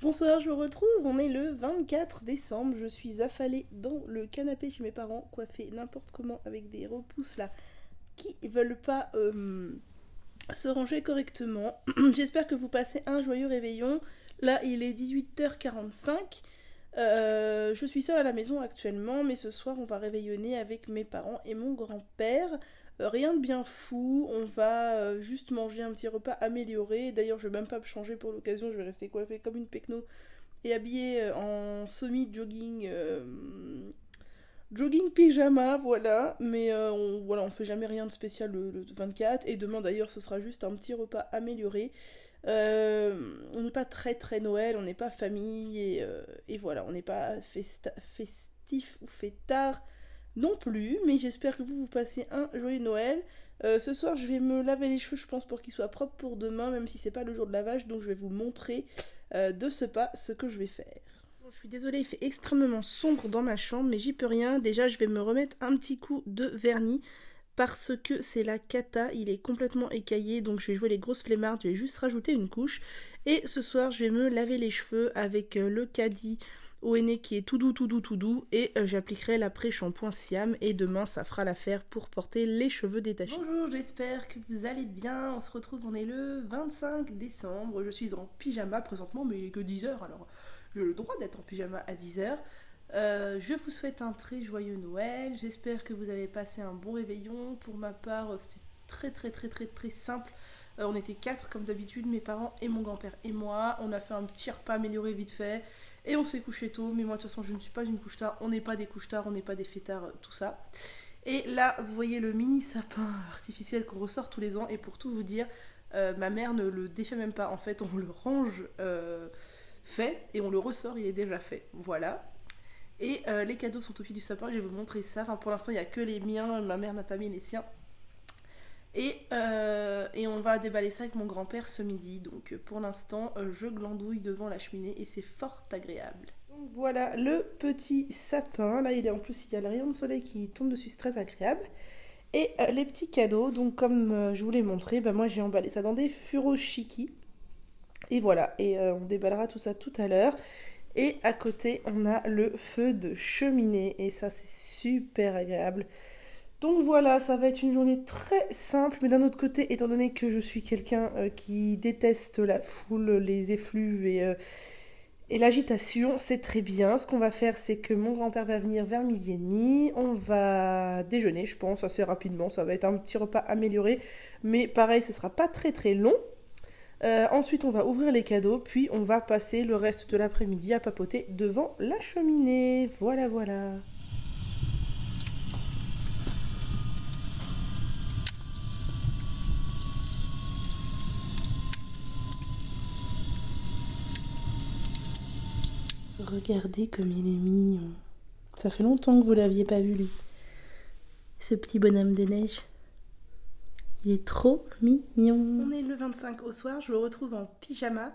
Bonsoir, je vous retrouve, on est le 24 décembre, je suis affalée dans le canapé chez mes parents, coiffée n'importe comment avec des repousses là qui veulent pas se ranger correctement. J'espère que vous passez un joyeux réveillon. Là, il est 18h45. Je suis seule à la maison actuellement, mais ce soir, on va réveillonner avec mes parents et mon grand-père. Rien de bien fou, on va juste manger un petit repas amélioré. D'ailleurs, je vais même pas me changer pour l'occasion, je vais rester coiffée comme une pecno et habillée en semi-jogging. Jogging pyjama, voilà, mais on fait jamais rien de spécial le 24, et demain d'ailleurs ce sera juste un petit repas amélioré. On n'est pas très très Noël, on n'est pas famille, et voilà, on n'est pas festif ou fêtard non plus, mais j'espère que vous passez un joyeux Noël. Ce soir je vais me laver les cheveux, je pense, pour qu'ils soient propres pour demain, même si c'est pas le jour de lavage, donc je vais vous montrer de ce pas ce que je vais faire. Bon, je suis désolée, il fait extrêmement sombre dans ma chambre, mais j'y peux rien. Déjà, je vais me remettre un petit coup de vernis parce que c'est la cata, il est complètement écaillé, donc je vais jouer les grosses flemmardes, je vais juste rajouter une couche. Et ce soir, je vais me laver les cheveux avec le caddie au henné qui est tout doux, tout doux, tout doux, et j'appliquerai l'après-shampoing Siam, et demain, ça fera l'affaire pour porter les cheveux détachés. Bonjour, j'espère que vous allez bien. On se retrouve, on est le 25 décembre. Je suis en pyjama présentement, mais il est que 10h, alors j'ai le droit d'être en pyjama à 10h. Je vous souhaite un très joyeux Noël. J'espère que vous avez passé un bon réveillon. Pour ma part, c'était très très très très très simple. On était quatre comme d'habitude, mes parents et mon grand-père et moi. On a fait un petit repas amélioré vite fait. Et on s'est couché tôt. Mais moi, de toute façon, je ne suis pas une couche-tard. On n'est pas des couche-tard, on n'est pas des fêtards, tout ça. Et là, vous voyez le mini sapin artificiel qu'on ressort tous les ans. Et pour tout vous dire, ma mère ne le défait même pas. En fait, on le range fait et on le ressort, il est déjà fait. Voilà. Et les cadeaux sont au pied du sapin, je vais vous montrer ça. Enfin, pour l'instant, il n'y a que les miens, ma mère n'a pas mis les siens. Et on va déballer ça avec mon grand-père ce midi. Donc pour l'instant, je glandouille devant la cheminée et c'est fort agréable. Donc voilà le petit sapin. Là, il est en plus, il y a le rayon de soleil qui tombe dessus, c'est très agréable. Et les petits cadeaux, donc comme je vous l'ai montré, bah, moi j'ai emballé ça dans des furoshiki. Et voilà, et on déballera tout ça tout à l'heure. Et à côté, on a le feu de cheminée. Et ça, c'est super agréable. Donc voilà, ça va être une journée très simple. Mais d'un autre côté, étant donné que je suis quelqu'un qui déteste la foule, les effluves et l'agitation, c'est très bien. Ce qu'on va faire, c'est que mon grand-père va venir vers midi et demi. On va déjeuner, je pense, assez rapidement. Ça va être un petit repas amélioré. Mais pareil, ce sera pas très très long. Ensuite, on va ouvrir les cadeaux, puis on va passer le reste de l'après-midi à papoter devant la cheminée. Voilà, voilà. Regardez comme il est mignon. Ça fait longtemps que vous l'aviez pas vu, lui. Ce petit bonhomme de neige. Il est trop mignon. On est le 25 au soir, je vous retrouve en pyjama.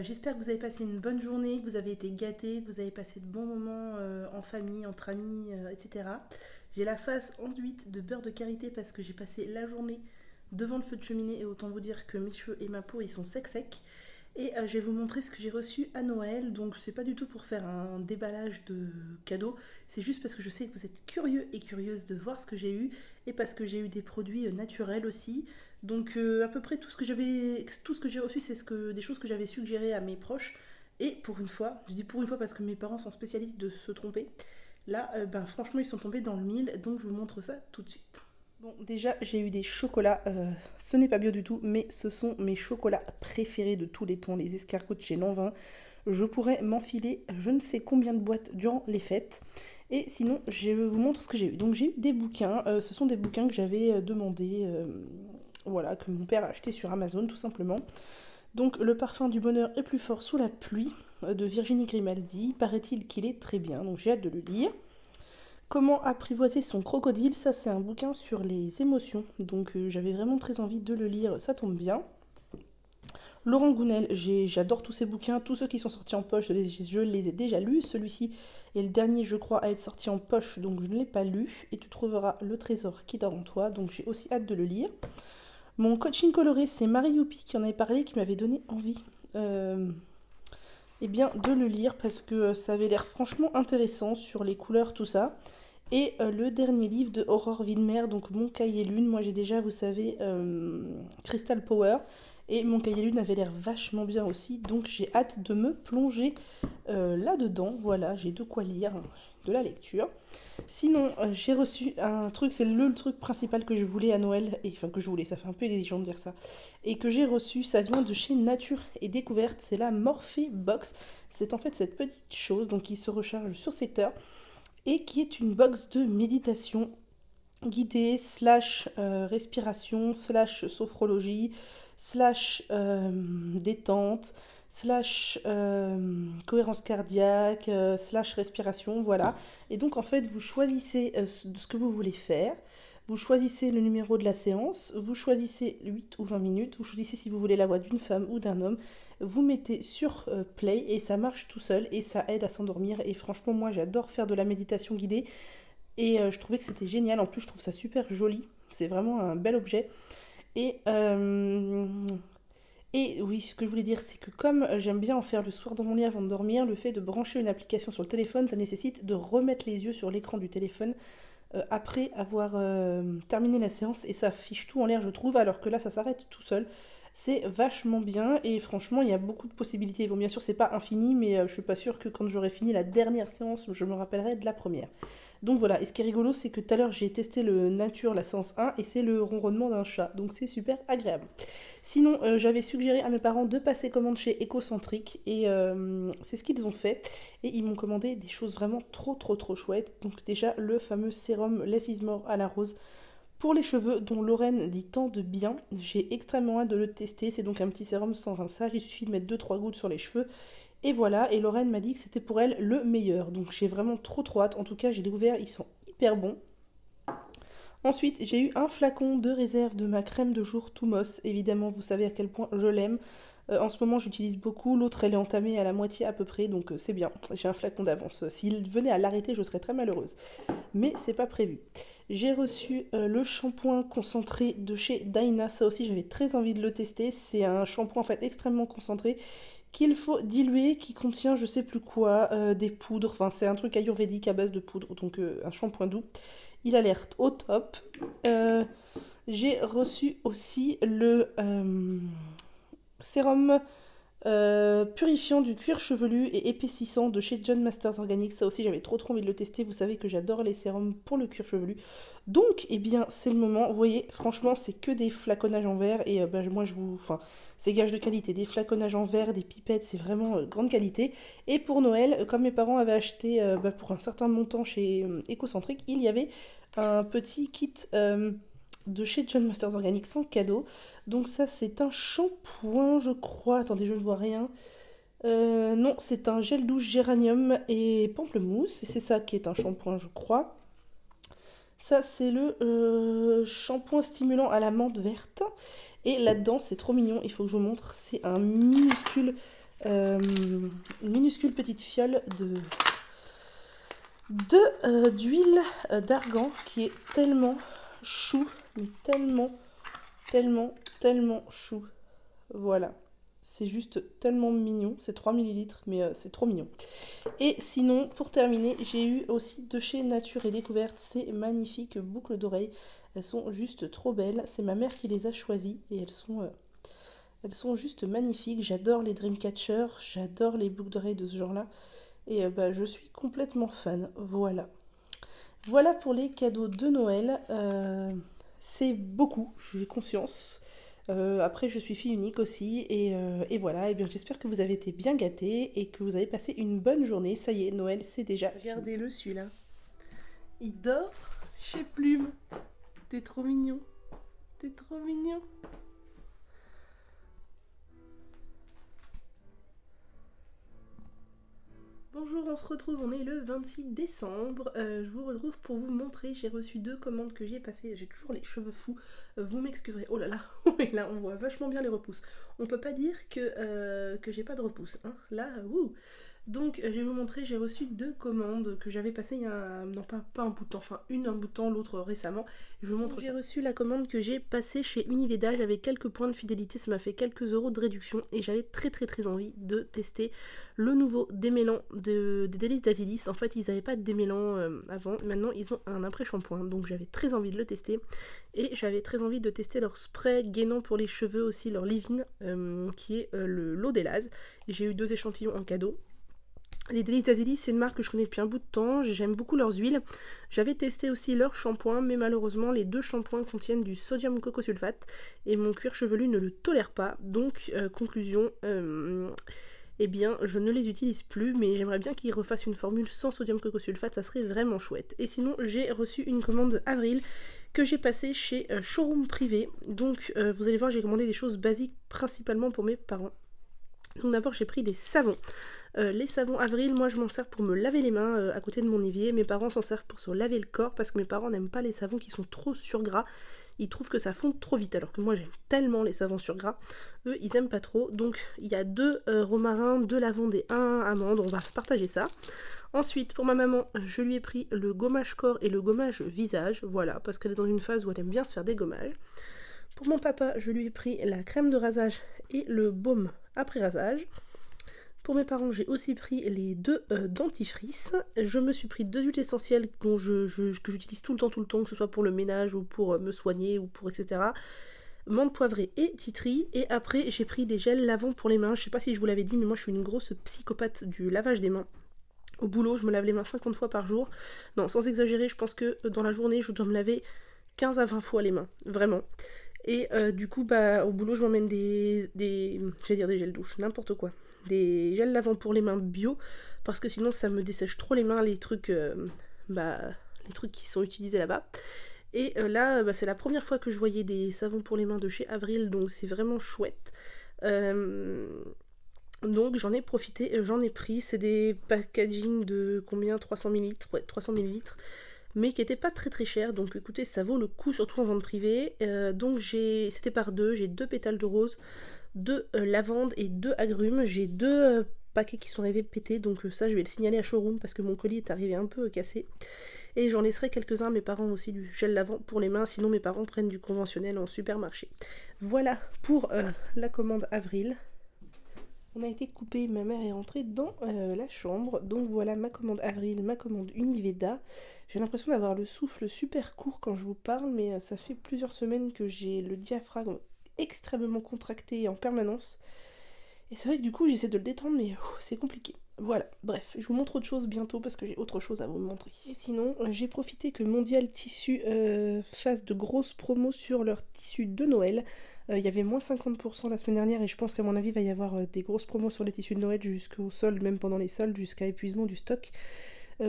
J'espère que vous avez passé une bonne journée, que vous avez été gâtés, que vous avez passé de bons moments en famille, entre amis, etc. J'ai la face enduite de beurre de karité parce que j'ai passé la journée devant le feu de cheminée, et autant vous dire que mes cheveux et ma peau, ils sont secs. Et je vais vous montrer ce que j'ai reçu à Noël. Donc c'est pas du tout pour faire un déballage de cadeaux, c'est juste parce que je sais que vous êtes curieux et curieuses de voir ce que j'ai eu, et parce que j'ai eu des produits naturels aussi. Donc à peu près tout ce que j'ai reçu, c'est des choses que j'avais suggérées à mes proches. Et pour une fois, je dis pour une fois parce que mes parents sont spécialistes de se tromper, là franchement ils sont tombés dans le mille, donc je vous montre ça tout de suite. Bon, déjà, j'ai eu des chocolats. Ce n'est pas bio du tout, mais ce sont mes chocolats préférés de tous les temps, les escargots de chez Lanvin. Je pourrais m'enfiler je ne sais combien de boîtes durant les fêtes. Et sinon, je vous montre ce que j'ai eu. Donc, j'ai eu des bouquins. Ce sont des bouquins que j'avais demandé, voilà, que mon père a acheté sur Amazon, tout simplement. Donc, Le parfum du bonheur est plus fort sous la pluie, de Virginie Grimaldi. Paraît-il qu'il est très bien, donc j'ai hâte de le lire. Comment apprivoiser son crocodile, ça c'est un bouquin sur les émotions, donc j'avais vraiment très envie de le lire, ça tombe bien. Laurent Gounel, j'adore tous ces bouquins, tous ceux qui sont sortis en poche, je les ai déjà lus. Celui-ci est le dernier, je crois, à être sorti en poche, donc je ne l'ai pas lu. Et tu trouveras le trésor qui dort en toi, donc j'ai aussi hâte de le lire. Mon coaching coloré, c'est Marie Youpi qui en avait parlé, qui m'avait donné envie. eh bien, de le lire parce que ça avait l'air franchement intéressant sur les couleurs, tout ça. Et le dernier livre de Aurore Willemer, donc Mon Cahier Lune. Moi j'ai déjà, vous savez, Crystal Power. Et Mon Cahier Lune avait l'air vachement bien aussi. Donc j'ai hâte de me plonger là-dedans. Voilà, j'ai de quoi lire, de la lecture. Sinon, j'ai reçu un truc, c'est le truc principal que je voulais à Noël. Et, enfin que je voulais, ça fait un peu exigeant de dire ça. Et que j'ai reçu, ça vient de chez Nature et Découverte. C'est la Morphée Box. C'est en fait cette petite chose donc, qui se recharge sur secteur et qui est une box de méditation guidée, slash respiration, slash sophrologie, slash détente, slash cohérence cardiaque, slash respiration, voilà. Et donc en fait, vous choisissez ce que vous voulez faire. Vous choisissez le numéro de la séance, vous choisissez 8 ou 20 minutes, vous choisissez si vous voulez la voix d'une femme ou d'un homme, vous mettez sur play et ça marche tout seul et ça aide à s'endormir. Et franchement, moi j'adore faire de la méditation guidée et je trouvais que c'était génial. En plus, je trouve ça super joli, c'est vraiment un bel objet. Et, euh, et oui, ce que je voulais dire, c'est que comme j'aime bien en faire le soir dans mon lit avant de dormir, le fait de brancher une application sur le téléphone, ça nécessite de remettre les yeux sur l'écran du téléphone après avoir terminé la séance et ça fiche tout en l'air je trouve alors que là ça s'arrête tout seul. C'est vachement bien et franchement il y a beaucoup de possibilités. Bon bien sûr c'est pas infini mais je suis pas sûre que quand j'aurai fini la dernière séance je me rappellerai de la première. Donc voilà, et ce qui est rigolo c'est que tout à l'heure j'ai testé le nature la séance 1 et c'est le ronronnement d'un chat donc c'est super agréable. Sinon j'avais suggéré à mes parents de passer commande chez Écocentrique et c'est ce qu'ils ont fait et ils m'ont commandé des choses vraiment trop chouettes. Donc déjà le fameux sérum Less is More à la rose pour les cheveux dont Lorraine dit tant de bien. J'ai extrêmement hâte de le tester. C'est donc un petit sérum sans rinçage. Il suffit de mettre 2-3 gouttes sur les cheveux. Et voilà, et Lorraine m'a dit que c'était pour elle le meilleur. Donc j'ai vraiment trop hâte. En tout cas, j'ai découvert, ils sont hyper bons. Ensuite, j'ai eu un flacon de réserve de ma crème de jour Toumos. Évidemment, vous savez à quel point je l'aime. En ce moment, j'utilise beaucoup. L'autre, elle est entamée à la moitié à peu près, donc c'est bien. J'ai un flacon d'avance. S'il venait à l'arrêter, je serais très malheureuse. Mais c'est pas prévu. J'ai reçu le shampoing concentré de chez Dyna. Ça aussi, j'avais très envie de le tester. C'est un shampoing en fait extrêmement concentré qu'il faut diluer, qui contient je sais plus quoi, des poudres. Enfin, c'est un truc ayurvédique à base de poudre, donc un shampoing doux. Il a l'air au top. J'ai reçu aussi le sérum purifiant du cuir chevelu et épaississant de chez John Masters Organics. Ça aussi, j'avais trop envie de le tester. Vous savez que j'adore les sérums pour le cuir chevelu. Donc, eh bien, c'est le moment. Vous voyez, franchement, c'est que des flaconnages en verre. Et moi, enfin, c'est gage de qualité. Des flaconnages en verre, des pipettes, c'est vraiment grande qualité. Et pour Noël, comme mes parents avaient acheté pour un certain montant chez Écocentrique, il y avait un petit kit de chez John Masters Organics sans cadeau. Donc ça, c'est un shampoing, je crois. Attendez, je ne vois rien. Non, c'est un gel douche géranium et pamplemousse. Et c'est ça qui est un shampoing, je crois. Ça, c'est le shampoing stimulant à la menthe verte. Et là-dedans, c'est trop mignon. Il faut que je vous montre. C'est un une minuscule petite fiole d'huile d'argan qui est tellement chou, mais tellement chou. Voilà. C'est juste tellement mignon. C'est 3 millilitres, mais c'est trop mignon. Et sinon, pour terminer, j'ai eu aussi de chez Nature et Découverte ces magnifiques boucles d'oreilles. Elles sont juste trop belles. C'est ma mère qui les a choisies et elles sont juste magnifiques. J'adore les Dreamcatcher, j'adore les boucles d'oreilles de ce genre-là. Et je suis complètement fan. Voilà. Voilà pour les cadeaux de Noël. C'est beaucoup, j'ai conscience. Après, je suis fille unique aussi. Et voilà, et bien, j'espère que vous avez été bien gâtés et que vous avez passé une bonne journée. Ça y est, Noël, c'est déjà. Regardez-le, celui-là. Il dort chez Plume. T'es trop mignon. T'es trop mignon. Bonjour, on se retrouve, on est le 26 décembre. Je vous retrouve pour vous montrer, j'ai reçu 2 commandes que j'ai passées. J'ai toujours les cheveux fous. Vous m'excuserez. Oh là là, oui, là on voit vachement bien les repousses. On peut pas dire que j'ai pas de repousses, hein. Là, wouh. Donc je vais vous montrer, j'ai reçu 2 commandes que j'avais passées il y a non pas un bout de temps, enfin une un bout de temps, l'autre récemment. Je vous montre. J'ai reçu la commande que j'ai passée chez Univeda, j'avais quelques points de fidélité, ça m'a fait quelques euros de réduction et j'avais très envie de tester le nouveau démêlant des délices d'Azilis. En fait ils n'avaient pas de démêlant avant, maintenant ils ont un après-shampoing, donc j'avais très envie de le tester et j'avais très envie de tester leur spray gainant pour les cheveux aussi, leur leave-in qui est l'eau d'Elaz. J'ai eu 2 échantillons en cadeau. Les Délices d'Azilis, c'est une marque que je connais depuis un bout de temps, j'aime beaucoup leurs huiles. J'avais testé aussi leurs shampoings, mais malheureusement les 2 shampoings contiennent du sodium cocosulfate et mon cuir chevelu ne le tolère pas. Donc conclusion, eh bien je ne les utilise plus, mais j'aimerais bien qu'ils refassent une formule sans sodium cocosulfate, ça serait vraiment chouette. Et sinon j'ai reçu une commande avril que j'ai passée chez Showroom Privé. Donc vous allez voir, j'ai commandé des choses basiques principalement pour mes parents. Donc d'abord j'ai pris des savons. Les savons Avril, moi je m'en sers pour me laver les mains à côté de mon évier. Mes parents s'en servent pour se laver le corps parce que mes parents n'aiment pas les savons qui sont trop surgras. Ils trouvent que ça fond trop vite alors que moi j'aime tellement les savons surgras. Eux ils aiment pas trop. Donc il y a 2 romarins, 2 lavandes et 1 amande. On va se partager ça. Ensuite pour ma maman je lui ai pris le gommage corps et le gommage visage. Voilà, parce qu'elle est dans une phase où elle aime bien se faire des gommages. Pour mon papa je lui ai pris la crème de rasage et le baume après rasage. Pour mes parents, j'ai aussi pris les 2 dentifrices. Je me suis pris 2 huiles essentielles que j'utilise tout le temps, que ce soit pour le ménage ou pour me soigner ou pour etc. Menthe poivrée et titri. Et après, j'ai pris des gels lavants pour les mains. Je sais pas si je vous l'avais dit, mais moi je suis une grosse psychopathe du lavage des mains. Au boulot, je me lave les mains 50 fois par jour. Non, sans exagérer, je pense que dans la journée, je dois me laver 15 à 20 fois les mains. Vraiment. Et du coup, au boulot, je m'emmène des gels douche, n'importe quoi. Des gels lavants pour les mains bio, parce que sinon ça me dessèche trop les mains, les trucs qui sont utilisés là-bas. Et là, c'est la première fois que je voyais des savons pour les mains de chez Avril, donc c'est vraiment chouette. Donc j'en ai profité, j'en ai pris. C'est des packaging de combien, 300 ml, ouais, 300 ml. Mais qui n'était pas très cher, donc écoutez ça vaut le coup, surtout en vente privée. Donc c'était par 2, j'ai 2 pétales de rose, 2 lavandes et 2 agrumes. J'ai 2 paquets qui sont arrivés pétés, donc ça je vais le signaler à Showroom parce que mon colis est arrivé un peu cassé. Et j'en laisserai quelques-uns à mes parents aussi, du gel lavant pour les mains, sinon mes parents prennent du conventionnel en supermarché. Voilà pour la commande Avril. On a été coupé, ma mère est rentrée dans la chambre, donc voilà ma commande Avril, ma commande Univeda. J'ai l'impression d'avoir le souffle super court quand je vous parle, mais ça fait plusieurs semaines que j'ai le diaphragme extrêmement contracté en permanence. Et c'est vrai que du coup j'essaie de le détendre, mais c'est compliqué. Voilà, bref, je vous montre autre chose bientôt parce que j'ai autre chose à vous montrer. Et sinon, j'ai profité que Mondial Tissu fasse de grosses promos sur leur tissu de Noël. Il y avait moins 50% la semaine dernière et je pense qu'à mon avis il va y avoir des grosses promos sur les tissus de Noël jusqu'au solde, même pendant les soldes, jusqu'à épuisement du stock.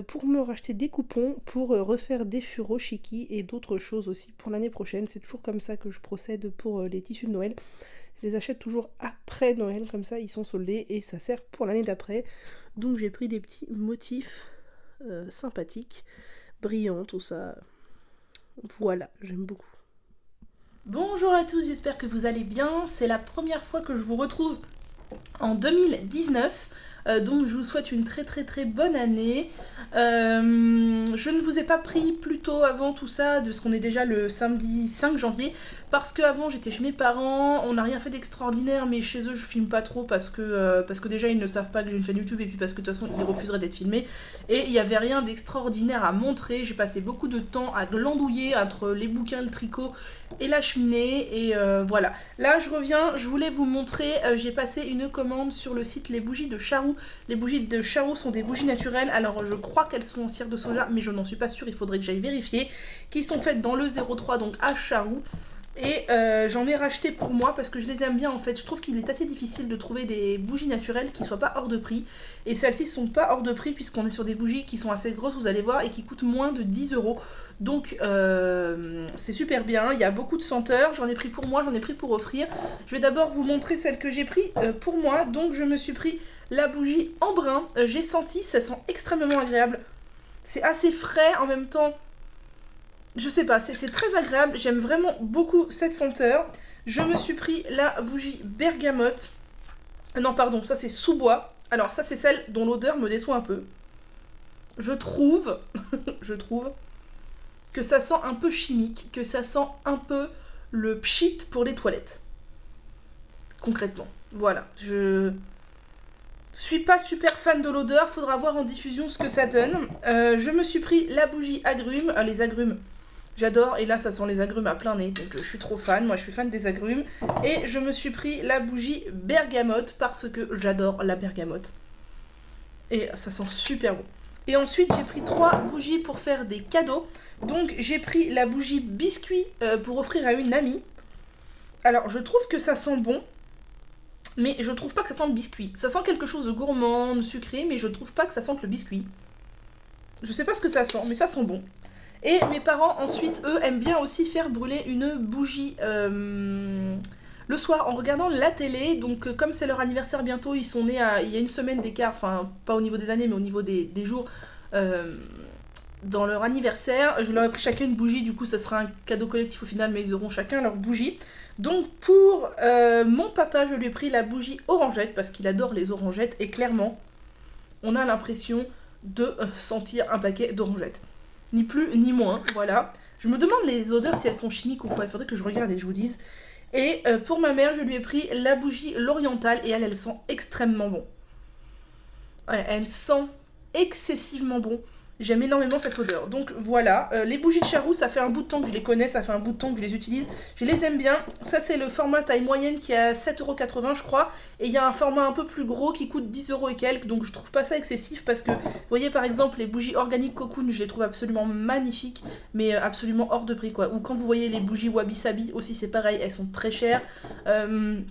Pour me racheter des coupons, pour refaire des furoshiki et d'autres choses aussi pour l'année prochaine. C'est toujours comme ça que je procède pour les tissus de Noël. Je les achète toujours après Noël, comme ça ils sont soldés et ça sert pour l'année d'après. Donc j'ai pris des petits motifs sympathiques, brillants, tout ça. Voilà, j'aime beaucoup. Bonjour à tous, j'espère que vous allez bien. C'est la première fois que je vous retrouve en 2019. Donc je vous souhaite une très bonne année. Je ne vous ai pas pris plus tôt avant tout ça, parce qu'on est déjà le samedi 5 janvier, parce qu'avant j'étais chez mes parents, on n'a rien fait d'extraordinaire, mais chez eux je filme pas trop parce que déjà ils ne savent pas que j'ai une chaîne YouTube, et puis parce que de toute façon ils refuseraient d'être filmés, et il n'y avait rien d'extraordinaire à montrer. J'ai passé beaucoup de temps à glandouiller entre les bouquins, le tricot et la cheminée, et voilà. Là je reviens, je voulais vous montrer, j'ai passé une commande sur le site Les Bougies de Charroux. Les bougies de Charroux sont des bougies naturelles, alors je crois qu'elles sont en cire de soja, mais je n'en suis pas sûre, il faudrait que j'aille vérifier, qui sont faites dans le 03, donc à Charroux. Et j'en ai racheté pour moi parce que je les aime bien en fait. Je trouve qu'il est assez difficile de trouver des bougies naturelles qui soient pas hors de prix. Et celles-ci sont pas hors de prix puisqu'on est sur des bougies qui sont assez grosses, vous allez voir, et qui coûtent moins de 10 €. Donc c'est super bien. Il y a beaucoup de senteurs. J'en ai pris pour moi, j'en ai pris pour offrir. Je vais d'abord vous montrer celle que j'ai pris pour moi. Donc je me suis pris la bougie en brun. J'ai senti, ça sent extrêmement agréable. C'est assez frais en même temps. Je sais pas, c'est très agréable, j'aime vraiment beaucoup cette senteur. Je me suis pris la bougie bergamote. Non, pardon, ça c'est sous-bois. Alors ça c'est celle dont l'odeur me déçoit un peu. Je trouve, je trouve que ça sent un peu chimique, que ça sent un peu le pchit pour les toilettes. Concrètement, voilà. Je suis pas super fan de l'odeur, faudra voir en diffusion ce que ça donne. Je me suis pris la bougie agrumes, les agrumes. J'adore, et là ça sent les agrumes à plein nez, donc je suis trop fan, moi je suis fan des agrumes. Et je me suis pris la bougie bergamote parce que j'adore la bergamote. Et ça sent super bon. Et ensuite j'ai pris 3 bougies pour faire des cadeaux. Donc j'ai pris la bougie biscuit pour offrir à une amie. Alors je trouve que ça sent bon, mais je trouve pas que ça sente le biscuit. Ça sent quelque chose de gourmand, de sucré, mais je trouve pas que ça sente le biscuit. Je sais pas ce que ça sent, mais ça sent bon. Et mes parents, ensuite, eux, aiment bien aussi faire brûler une bougie le soir en regardant la télé. Donc, comme c'est leur anniversaire bientôt, ils sont nés il y a une semaine d'écart, enfin, pas au niveau des années, mais au niveau des jours dans leur anniversaire. Je leur ai pris chacun une bougie, du coup, ça sera un cadeau collectif au final, mais ils auront chacun leur bougie. Donc, pour mon papa, je lui ai pris la bougie orangette, parce qu'il adore les orangettes, et clairement, on a l'impression de sentir un paquet d'orangettes. Ni plus ni moins, voilà. Je me demande les odeurs si elles sont chimiques ou pas, il faudrait que je regarde et que je vous dise. Et pour ma mère, je lui ai pris la bougie l'orientale et elle sent extrêmement bon. Ouais, elle sent excessivement bon. J'aime énormément cette odeur. Donc voilà, les bougies de Charroux, ça fait un bout de temps que je les connais, ça fait un bout de temps que je les utilise. Je les aime bien. Ça, c'est le format taille moyenne qui est à 7,80 € je crois. Et il y a un format un peu plus gros qui coûte 10 € et quelques. Donc je trouve pas ça excessif parce que, vous voyez par exemple, les bougies organiques Cocoon, je les trouve absolument magnifiques, mais absolument hors de prix quoi. Ou quand vous voyez les bougies Wabi Sabi aussi, c'est pareil, elles sont très chères. Quand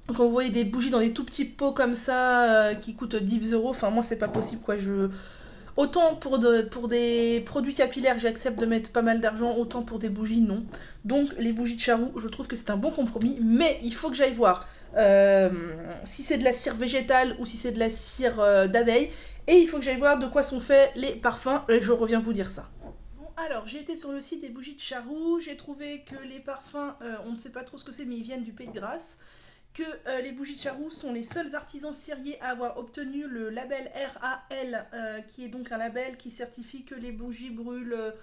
vous voyez des bougies dans des tout petits pots comme ça qui coûtent 10 €, enfin moi c'est pas possible quoi. Autant pour des produits capillaires, j'accepte de mettre pas mal d'argent, autant pour des bougies, non. Donc les bougies de Charroux, je trouve que c'est un bon compromis, mais il faut que j'aille voir si c'est de la cire végétale ou si c'est de la cire d'abeille, et il faut que j'aille voir de quoi sont faits les parfums, et je reviens vous dire ça. Bon, alors, j'ai été sur le site des bougies de Charroux, j'ai trouvé que les parfums, on ne sait pas trop ce que c'est, mais ils viennent du Pays de Grasse. Que les bougies de Charroux sont les seuls artisans ciriers à avoir obtenu le label RAL, qui est donc un label qui certifie que les bougies brûlent,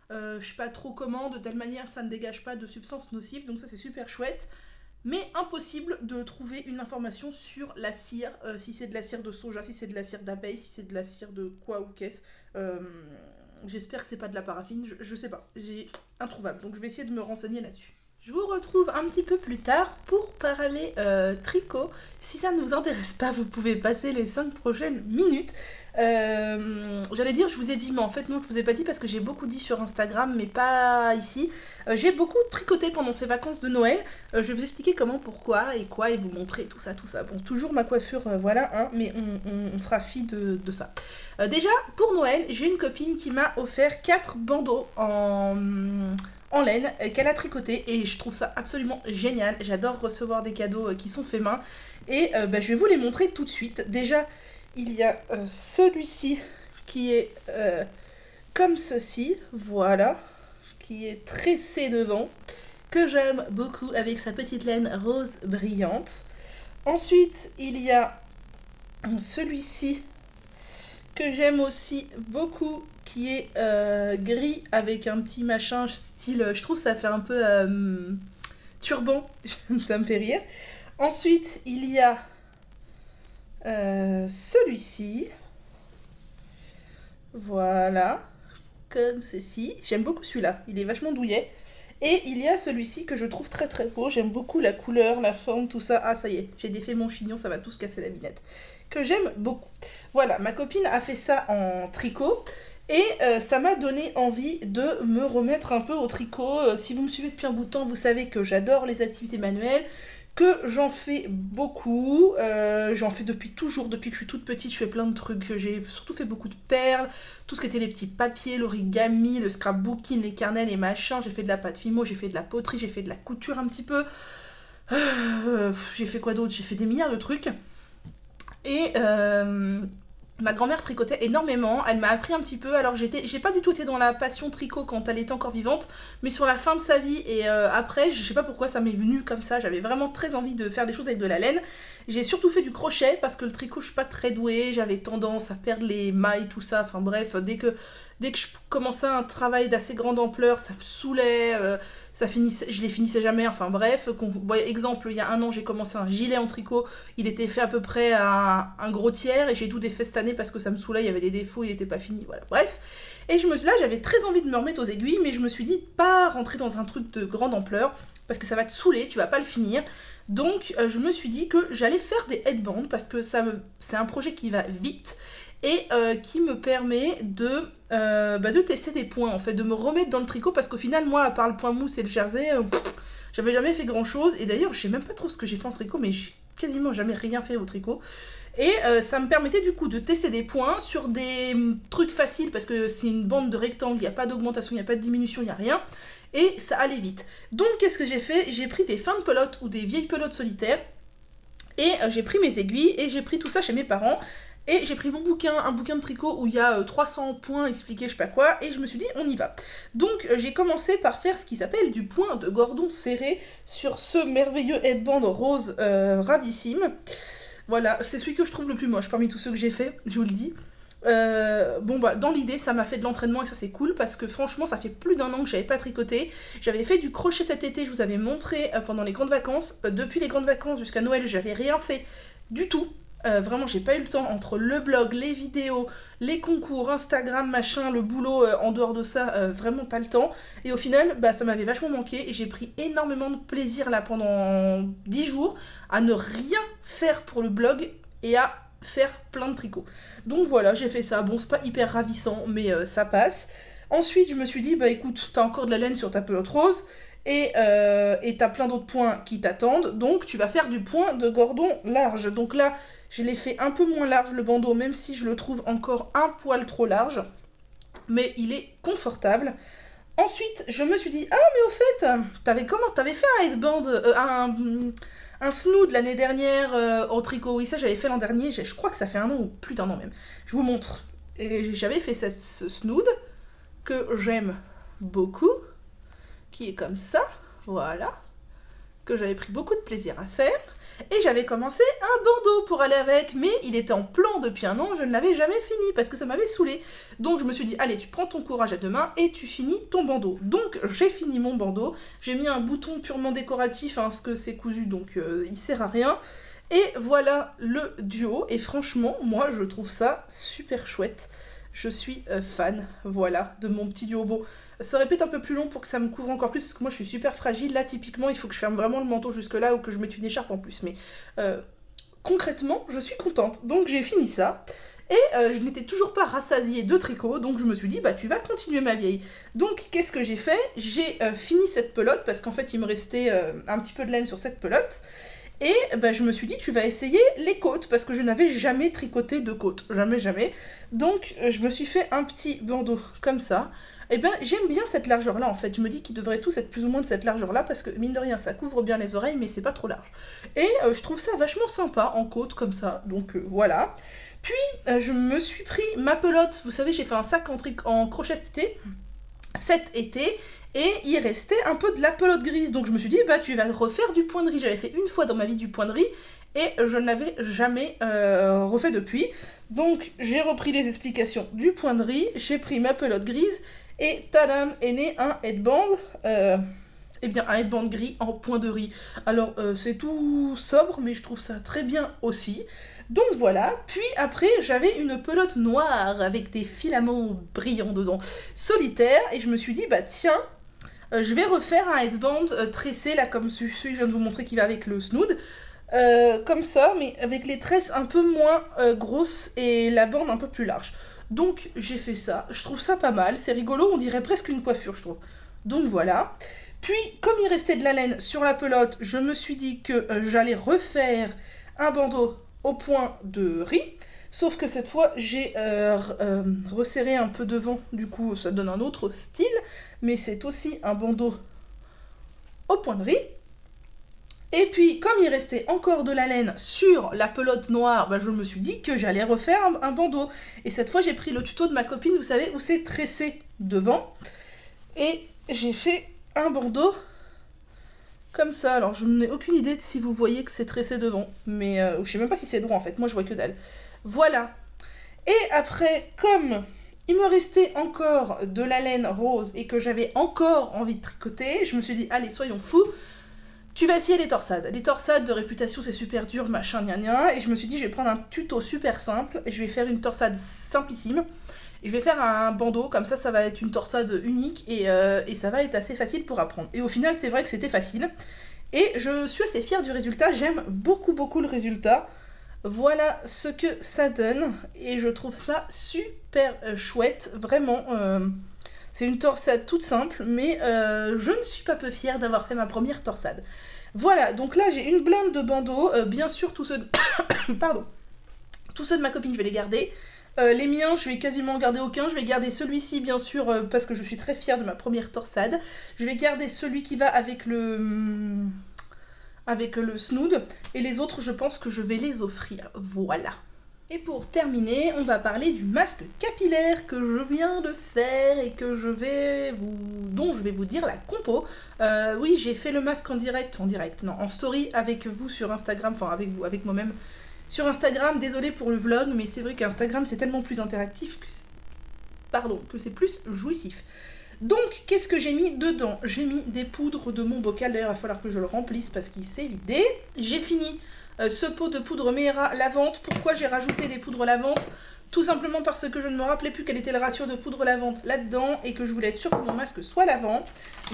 je sais pas trop comment, de telle manière ça ne dégage pas de substances nocives, donc ça c'est super chouette. Mais impossible de trouver une information sur la cire, si c'est de la cire de soja, si c'est de la cire d'abeille, si c'est de la cire de quoi ou qu'est-ce. J'espère que c'est pas de la paraffine, je sais pas, j'ai introuvable, donc je vais essayer de me renseigner là-dessus. Je vous retrouve un petit peu plus tard pour parler tricot. Si ça ne vous intéresse pas, vous pouvez passer les 5 prochaines minutes. J'allais dire, je vous ai dit, mais en fait non, je vous ai pas dit parce que j'ai beaucoup dit sur Instagram, mais pas ici. J'ai beaucoup tricoté pendant ces vacances de Noël. Je vais vous expliquer comment, pourquoi et quoi, et vous montrer tout ça, tout ça. Bon, toujours ma coiffure, voilà, hein, mais on fera fi de ça. Déjà, pour Noël, j'ai une copine qui m'a offert 4 bandeaux en laine qu'elle a tricoté et je trouve ça absolument génial. J'adore recevoir des cadeaux qui sont faits main et je vais vous les montrer tout de suite. Déjà, il y a celui-ci qui est comme ceci, voilà, qui est tressé devant, que j'aime beaucoup avec sa petite laine rose brillante. Ensuite, il y a celui-ci que j'aime aussi beaucoup, qui est gris avec un petit machin style, je trouve ça fait un peu turban, ça me fait rire. Ensuite, il y a celui-ci, voilà, comme ceci. J'aime beaucoup celui-là, il est vachement douillet. Et il y a celui-ci que je trouve très très beau, j'aime beaucoup la couleur, la forme, tout ça. Ah ça y est, j'ai défait mon chignon, ça va tous casser la binette. Que j'aime beaucoup. Voilà, ma copine a fait ça en tricot. Et ça m'a donné envie de me remettre un peu au tricot. Si vous me suivez depuis un bout de temps, vous savez que j'adore les activités manuelles, que j'en fais beaucoup, j'en fais depuis toujours, depuis que je suis toute petite, je fais plein de trucs, j'ai surtout fait beaucoup de perles, tout ce qui était les petits papiers, l'origami, le scrapbooking, les carnets, les machins, j'ai fait de la pâte fimo, j'ai fait de la poterie, j'ai fait de la couture un petit peu, j'ai fait quoi d'autre, j'ai fait des milliards de trucs, et Ma grand-mère tricotait énormément, elle m'a appris un petit peu, alors j'ai pas du tout été dans la passion tricot quand elle était encore vivante, mais sur la fin de sa vie et après, je sais pas pourquoi ça m'est venu comme ça, j'avais vraiment très envie de faire des choses avec de la laine. J'ai surtout fait du crochet parce que le tricot je suis pas très douée, j'avais tendance à perdre les mailles, tout ça, enfin bref, dès que je commençais un travail d'assez grande ampleur, ça me saoulait, je les finissais jamais, enfin bref. Exemple, il y a un an j'ai commencé un gilet en tricot, il était fait à peu près à un gros tiers et j'ai tout défait cette année parce que ça me saoulait, il y avait des défauts, il était pas fini, voilà, bref. Et là j'avais très envie de me remettre aux aiguilles, mais je me suis dit pas rentrer dans un truc de grande ampleur parce que ça va te saouler, tu vas pas le finir. Donc je me suis dit que j'allais faire des headbands parce que c'est un projet qui va vite et qui me permet de tester des points, en fait, de me remettre dans le tricot, parce qu'au final, moi, à part le point mousse et le jersey, j'avais jamais fait grand chose, et d'ailleurs, je sais même pas trop ce que j'ai fait en tricot, mais j'ai quasiment jamais rien fait au tricot, et ça me permettait du coup de tester des points sur des trucs faciles, parce que c'est une bande de rectangle, il n'y a pas d'augmentation, il n'y a pas de diminution, il n'y a rien, et ça allait vite. Donc, qu'est-ce que j'ai fait? J'ai pris des fins de pelote ou des vieilles pelotes solitaires, et j'ai pris mes aiguilles, et j'ai pris tout ça chez mes parents. Et j'ai pris un bouquin de tricot où il y a 300 points expliqués, je sais pas quoi, et je me suis dit, on y va. Donc j'ai commencé par faire ce qui s'appelle du point de Gordon serré sur ce merveilleux headband rose ravissime. Voilà, c'est celui que je trouve le plus moche parmi tous ceux que j'ai fait, je vous le dis. Dans l'idée, ça m'a fait de l'entraînement et ça c'est cool parce que franchement, ça fait plus d'1 an que j'avais pas tricoté. J'avais fait du crochet cet été, je vous avais montré pendant les grandes vacances. Depuis les grandes vacances jusqu'à Noël, j'avais rien fait du tout. Vraiment, j'ai pas eu le temps entre le blog, les vidéos, les concours, Instagram, machin, le boulot, en dehors de ça, vraiment pas le temps. Et au final, ça m'avait vachement manqué et j'ai pris énormément de plaisir là pendant 10 jours à ne rien faire pour le blog et à faire plein de tricots. Donc voilà, j'ai fait ça. Bon, c'est pas hyper ravissant, mais ça passe. Ensuite, je me suis dit, écoute, t'as encore de la laine sur ta pelote rose et t'as plein d'autres points qui t'attendent, donc tu vas faire du point de Gordon large. Donc là, je l'ai fait un peu moins large le bandeau, même si je le trouve encore un poil trop large, mais il est confortable. Ensuite, je me suis dit, ah mais au fait, t'avais fait un headband, un snood l'année dernière au tricot. Oui, ça j'avais fait l'an dernier, je crois que ça fait 1 an ou plus d'1 an même. Je vous montre. Et j'avais fait ce snood que j'aime beaucoup, qui est comme ça, voilà, que j'avais pris beaucoup de plaisir à faire. Et j'avais commencé un bandeau pour aller avec, mais il était en plan depuis 1 an, je ne l'avais jamais fini parce que ça m'avait saoulé. Donc je me suis dit, allez, tu prends ton courage à 2 mains et tu finis ton bandeau. Donc j'ai fini mon bandeau, j'ai mis un bouton purement décoratif, parce que c'est cousu, donc il sert à rien. Et voilà le duo, et franchement, moi je trouve ça super chouette. Je suis fan, voilà, de mon petit duo. Bon, ça aurait pu être un peu plus long pour que ça me couvre encore plus, parce que moi je suis super fragile. Là, typiquement, il faut que je ferme vraiment le manteau jusque là ou que je mette une écharpe en plus. Mais concrètement, je suis contente. Donc j'ai fini ça. Et je n'étais toujours pas rassasiée de tricot, donc je me suis dit, tu vas continuer ma vieille. Donc qu'est-ce que j'ai fait? J'ai fini cette pelote, parce qu'en fait il me restait un petit peu de laine sur cette pelote. Et je me suis dit, tu vas essayer les côtes, parce que je n'avais jamais tricoté de côtes, jamais. Donc je me suis fait un petit bandeau comme ça. Et j'aime bien cette largeur-là en fait, je me dis qu'ils devraient tous être plus ou moins de cette largeur-là, parce que mine de rien, ça couvre bien les oreilles, mais c'est pas trop large. Et je trouve ça vachement sympa en côte comme ça, donc voilà. Puis je me suis pris ma pelote, vous savez, j'ai fait un sac en crochet cet été, et il restait un peu de la pelote grise, donc je me suis dit, tu vas refaire du point de riz. J'avais fait une fois dans ma vie du point de riz, et je ne l'avais jamais refait depuis. Donc j'ai repris les explications du point de riz, j'ai pris ma pelote grise, et tadam, est né un headband, un headband gris en point de riz. Alors c'est tout sobre, mais je trouve ça très bien aussi. Donc voilà, puis après j'avais une pelote noire avec des filaments brillants dedans, solitaire, et je me suis dit, tiens, je vais refaire un headband tressé, là, comme celui que je viens de vous montrer qui va avec le snood. Comme ça, mais avec les tresses un peu moins grosses et la bande un peu plus large. Donc j'ai fait ça, je trouve ça pas mal, c'est rigolo, on dirait presque une coiffure, je trouve. Donc voilà. Puis, comme il restait de la laine sur la pelote, je me suis dit que j'allais refaire un bandeau au point de riz. Sauf que cette fois, j'ai resserré un peu devant, du coup ça donne un autre style, mais c'est aussi un bandeau au point de riz. Et puis, comme il restait encore de la laine sur la pelote noire, bah, je me suis dit que j'allais refaire un bandeau. Et cette fois, j'ai pris le tuto de ma copine, vous savez, où c'est tressé devant. Et j'ai fait un bandeau comme ça. Alors, je n'ai aucune idée de si vous voyez que c'est tressé devant. Mais je sais même pas si c'est droit, en fait. Moi, je vois que dalle. Voilà. Et après, comme il me restait encore de la laine rose et que j'avais encore envie de tricoter, je me suis dit, allez, soyons fous. Tu vas essayer les torsades. Les torsades de réputation, c'est super dur, machin, gna gna. Et je me suis dit, je vais prendre un tuto super simple. Et je vais faire une torsade simplissime. Et je vais faire un bandeau, comme ça va être une torsade unique. Et ça va être assez facile pour apprendre. Et au final, c'est vrai que c'était facile. Et je suis assez fière du résultat. J'aime beaucoup, beaucoup le résultat. Voilà ce que ça donne. Et je trouve ça super chouette. Vraiment... c'est une torsade toute simple, mais je ne suis pas peu fière d'avoir fait ma première torsade. Voilà, donc là j'ai une blinde de bandeaux. Bien sûr, tous ceux de... Pardon. Tous ceux de ma copine, je vais les garder. Les miens, je vais quasiment garder aucun. Je vais garder celui-ci, bien sûr, parce que je suis très fière de ma première torsade. Je vais garder celui qui va avec le snood. Et les autres, je pense que je vais les offrir. Voilà. Et pour terminer, on va parler du masque capillaire que je viens de faire et que dont je vais vous dire la compo. Oui, j'ai fait le masque en story avec vous sur Instagram, enfin avec vous, avec moi-même sur Instagram. Désolée pour le vlog, mais c'est vrai qu'Instagram c'est tellement plus interactif que c'est plus jouissif. Donc, qu'est-ce que j'ai mis dedans? J'ai mis des poudres de mon bocal, d'ailleurs il va falloir que je le remplisse parce qu'il s'est vidé. J'ai fini ce pot de poudre Mehera lavante. Pourquoi j'ai rajouté des poudres lavante? Tout simplement parce que je ne me rappelais plus quel était le ratio de poudre lavante là-dedans et que je voulais être sûre que mon masque soit lavant.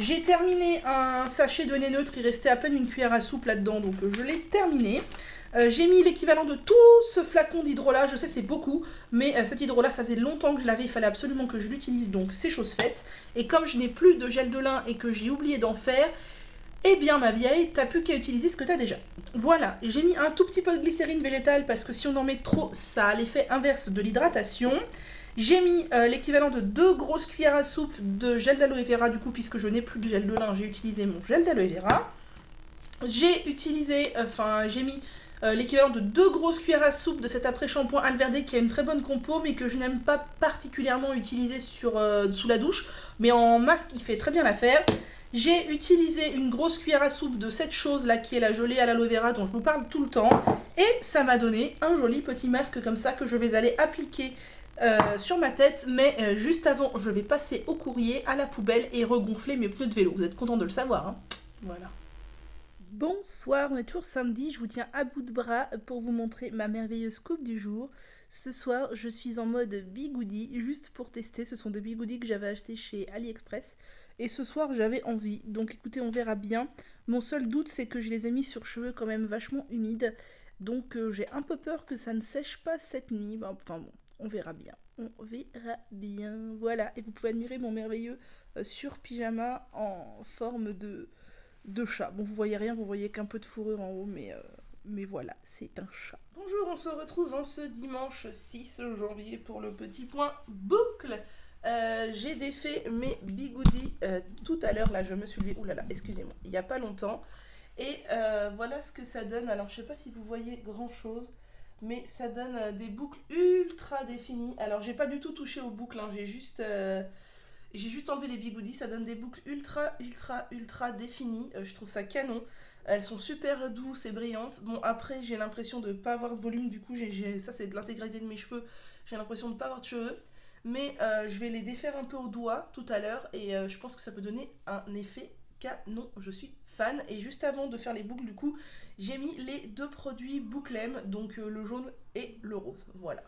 J'ai terminé un sachet de nez neutre, il restait à peine une cuillère à soupe là-dedans, donc je l'ai terminé. J'ai mis l'équivalent de tout ce flacon d'hydrolat, je sais c'est beaucoup, mais cet hydrolat ça faisait longtemps que je l'avais, il fallait absolument que je l'utilise, donc c'est chose faite. Et comme je n'ai plus de gel de lin et que j'ai oublié d'en faire, eh bien ma vieille, t'as plus qu'à utiliser ce que t'as déjà. Voilà, j'ai mis un tout petit peu de glycérine végétale parce que si on en met trop, ça a l'effet inverse de l'hydratation. J'ai mis l'équivalent de 2 grosses cuillères à soupe de gel d'aloe vera du coup, puisque je n'ai plus de gel de lin, j'ai utilisé mon gel d'aloe vera. J'ai mis l'équivalent de 2 grosses cuillères à soupe de cet après-shampoing Alverde qui a une très bonne compo mais que je n'aime pas particulièrement utiliser sous la douche, mais en masque il fait très bien l'affaire. J'ai utilisé une grosse cuillère à soupe de cette chose là qui est la gelée à l'aloe vera dont je vous parle tout le temps et ça m'a donné un joli petit masque comme ça que je vais aller appliquer sur ma tête, mais juste avant je vais passer au courrier, à la poubelle et regonfler mes pneus de vélo. Vous êtes content de le savoir, hein? Voilà. Bonsoir, on est toujours samedi, je vous tiens à bout de bras pour vous montrer ma merveilleuse coupe du jour. Ce soir, je suis en mode bigoudi, juste pour tester. Ce sont des bigoudis que j'avais achetés chez AliExpress. Et ce soir, j'avais envie. Donc écoutez, on verra bien. Mon seul doute, c'est que je les ai mis sur cheveux quand même vachement humides. Donc j'ai un peu peur que ça ne sèche pas cette nuit. Enfin bon, on verra bien. On verra bien. Voilà, et vous pouvez admirer mon merveilleux sur-pyjama en forme de chat. Bon, vous voyez rien, vous voyez qu'un peu de fourrure en haut, mais voilà, c'est un chat. Bonjour, on se retrouve ce dimanche 6 janvier pour le petit point boucle. J'ai défait mes bigoudis tout à l'heure, là je me suis levée, oulala, excusez-moi, il n'y a pas longtemps. Et voilà ce que ça donne. Alors je sais pas si vous voyez grand chose, mais ça donne des boucles ultra définies. Alors j'ai pas du tout touché aux boucles, hein, j'ai juste enlevé les bigoudis, ça donne des boucles ultra définies. Je trouve ça canon. Elles sont super douces et brillantes. Bon, après, j'ai l'impression de ne pas avoir de volume. Du coup, ça, c'est de l'intégralité de mes cheveux. J'ai l'impression de ne pas avoir de cheveux. Mais je vais les défaire un peu au doigt tout à l'heure. Et je pense que ça peut donner un effet canon. Je suis fan. Et juste avant de faire les boucles, du coup, j'ai mis les 2 produits Bouclem. Donc le jaune et le rose. Voilà.